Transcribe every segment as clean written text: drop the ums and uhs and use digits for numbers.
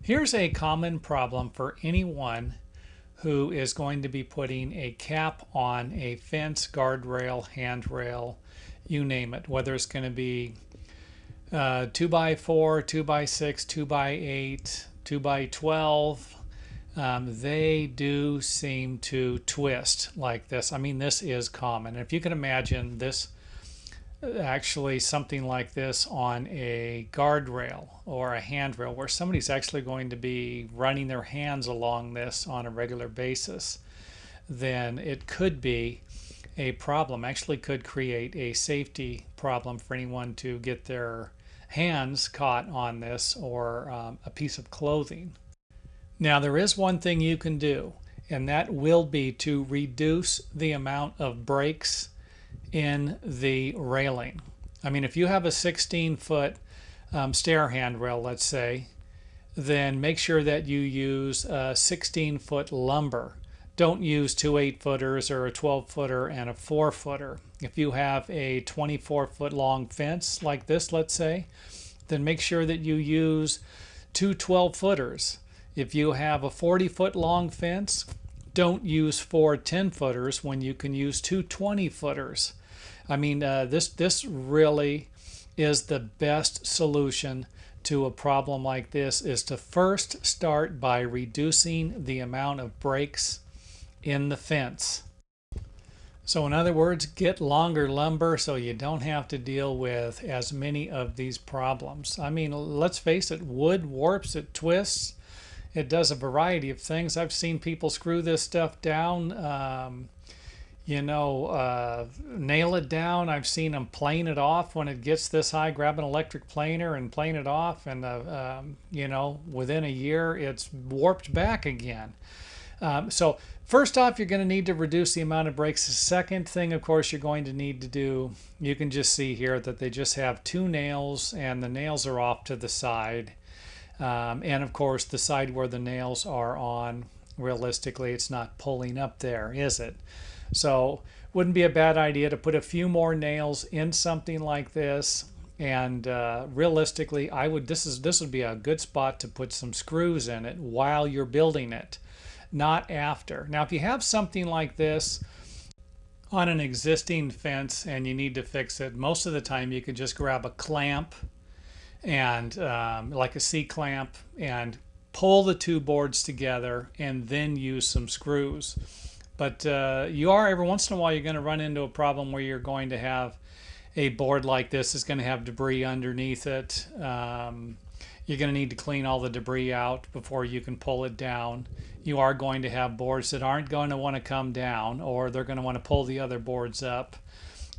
Here's a common problem for anyone who is going to be putting a cap on a fence, guardrail, handrail, you name it, whether it's going to be 2 by 4, 2 by 6, 2 by 8, 2 by 12. They do seem to twist like this. I mean, this is common. If you can imagine this, actually something like this on a guardrail or a handrail where somebody's actually going to be running their hands along this on a regular basis, then it could be a problem. Actually could create a safety problem for anyone to get their hands caught on this or a piece of clothing. Now there is one thing you can do, and that will be to reduce the amount of breaks in the railing. I mean, if you have a 16-foot stair handrail, let's say, then make sure that you use 16-foot lumber. Don't use two 8-footers or a 12-footer and a 4-footer. If you have a 24-foot long fence like this, let's say, then make sure that you use two 12-footers. If you have a 40-foot long fence, don't use four 10-footers when you can use two 20-footers. I mean, this really is the best solution to a problem like this, is to first start by reducing the amount of breaks in the fence. So in other words, get longer lumber so you don't have to deal with as many of these problems. I mean, let's face it, wood warps, it twists, it does a variety of things. I've seen people screw this stuff down, nail it down. I've seen them plane it off when it gets this high, grab an electric planer and plane it off, and within a year it's warped back again. So first off, you're going to need to reduce the amount of breaks. The second thing, of course, you're going to need to do, you can just see here that they just have two nails and the nails are off to the side. And of course, the side where the nails are on, realistically, it's not pulling up there, is it? So wouldn't be a bad idea to put a few more nails in something like this. And realistically, this would be a good spot to put some screws in it while you're building it, not after. Now, if you have something like this on an existing fence and you need to fix it, most of the time you can just grab a clamp and like a C-clamp and pull the two boards together and then use some screws. But every once in a while you're going to run into a problem where you're going to have a board like this is going to have debris underneath it. You're going to need to clean all the debris out before you can pull it down. You are going to have boards that aren't going to want to come down, or they're going to want to pull the other boards up.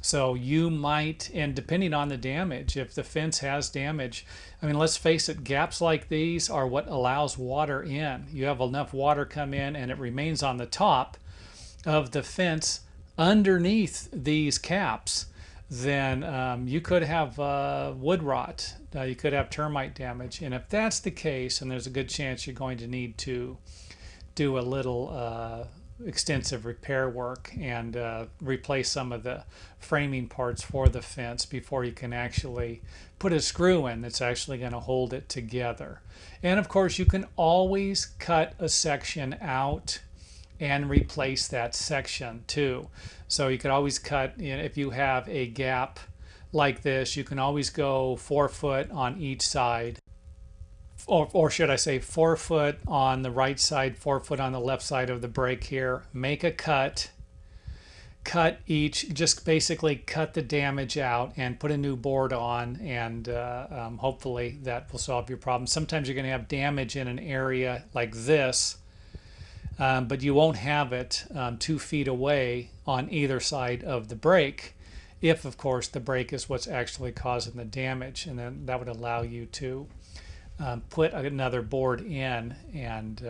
So you might, and depending on the damage, if the fence has damage, I mean, let's face it, gaps like these are what allows water in. You have enough water come in and it remains on the top of the fence underneath these caps, then you could have wood rot. You could have termite damage. And if that's the case, and there's a good chance you're going to need to do a little extensive repair work and replace some of the framing parts for the fence before you can actually put a screw in that's actually going to hold it together. And of course, you can always cut a section out and replace that section too. So you could always cut, if you have a gap like this, you can always go 4 foot on each side. Or should I say 4 foot on the right side, 4 foot on the left side of the break here. Make a cut each, just basically cut the damage out and put a new board on, and hopefully that will solve your problem. Sometimes you're going to have damage in an area like this, but you won't have it 2 feet away on either side of the break, if of course the break is what's actually causing the damage, and then that would allow you to put another board in and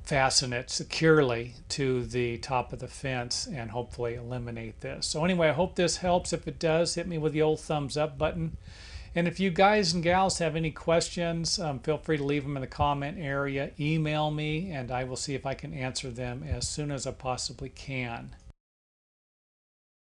fasten it securely to the top of the fence and hopefully eliminate this. So anyway, I hope this helps. If it does, hit me with the old thumbs up button. And if you guys and gals have any questions, feel free to leave them in the comment area. Email me and I will see if I can answer them as soon as I possibly can.